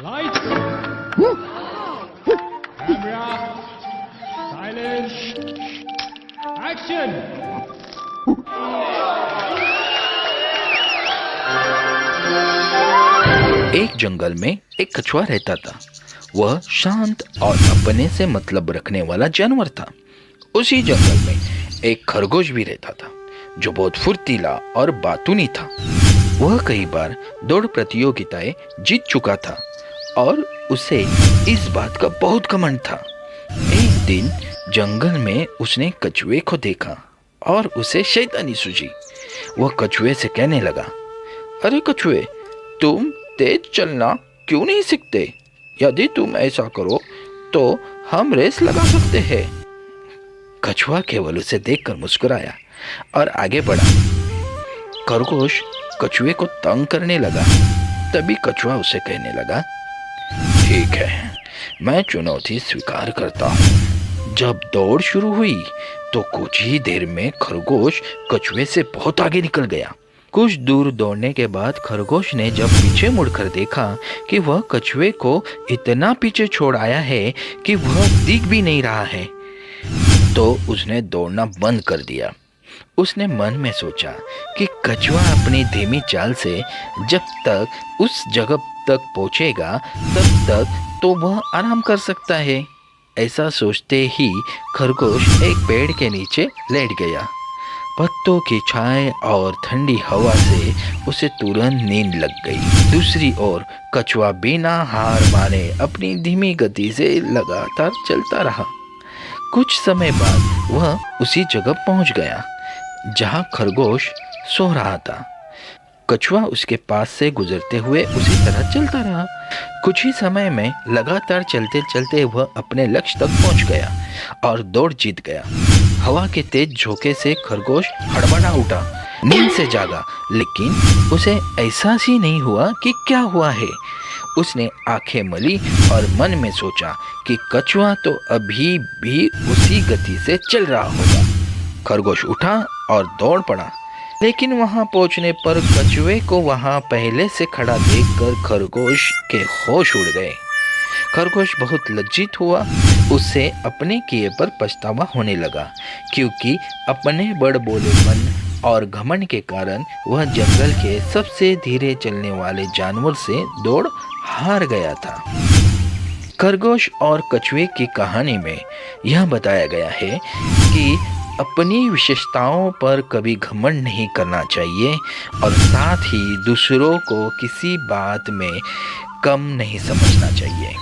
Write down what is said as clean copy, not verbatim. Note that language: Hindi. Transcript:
Lights, camera, silence, action. एक जंगल में एक कछुआ रहता था। वह शांत और अपने से मतलब रखने वाला जानवर था। उसी जंगल में एक खरगोश भी रहता था जो बहुत फुर्तीला और बातूनी था। वह कई बार दौड़ प्रतियोगिताएं जीत चुका था और उसे इस बात का बहुत घमंड था। एक दिन जंगल में उसने कछुए को देखा और उसे शैतानी सूझी। वह कछुए से कहने लगा, अरे कछुए, तुम तेज चलना क्यों नहीं सीखते? यदि तुम ऐसा करो तो हम रेस लगा सकते हैं। कछुआ केवल उसे देखकर मुस्कुराया और आगे बढ़ा। खरगोश कछुए को तंग करने लगा। तभी कछुआ उसे कहने लगा, ठीक है, मैं चुनौती स्वीकार करता हूँ। जब दौड़ शुरू हुई तो कुछ ही देर में खरगोश कछुए से बहुत आगे निकल गया। कुछ दूर दौड़ने के बाद खरगोश ने जब पीछे मुड़कर देखा कि वह कछुए को इतना पीछे छोड़ आया है कि वह दिख भी नहीं रहा है, तो उसने दौड़ना बंद कर दिया। उसने मन में सोचा कि कछुआ अपनी धीमी चाल से जब तक उस जगह तक पहुंचेगा तब तक तो वह आराम कर सकता है। ऐसा सोचते ही खरगोश एक पेड़ के नीचे लेट गया। पत्तों की छाए और ठंडी हवा से उसे तुरंत नींद लग गई। दूसरी ओर कछुआ बिना हार माने अपनी धीमी गति से लगातार चलता रहा। कुछ समय बाद वह उसी जगह पहुंच गया जहां खरगोश सो रहा था। कछुआ उसके पास से गुजरते हुए उसी तरह चलता रहा। कुछ ही समय में लगातार चलते चलते वह अपने लक्ष्य तक पहुंच गया और दौड़ जीत गया। हवा के तेज झोंके से खरगोश हड़बड़ा उठा, नींद से जागा, लेकिन उसे एहसास ही नहीं हुआ कि क्या हुआ है। उसने आंखें मली और मन में सोचा कि कछुआ तो अभी भी उसी गति से चल रहा होगा। खरगोश उठा और दौड़ पड़ा, लेकिन वहां पहुंचने पर कछुए को वहां पहले से खड़ा देखकर खरगोश के होश उड़ गए। खरगोश बहुत लज्जित हुआ। उससे अपने किए पर पछतावा होने लगा, क्योंकि अपने बड़बोलेपन और घमंड के कारण वह जंगल के सबसे धीरे चलने वाले जानवर से दौड़ हार गया था। खरगोश और कछुए की कहानी में यह बताया गया है कि अपनी विशेषताओं पर कभी घमंड नहीं करना चाहिए और साथ ही दूसरों को किसी बात में कम नहीं समझना चाहिए।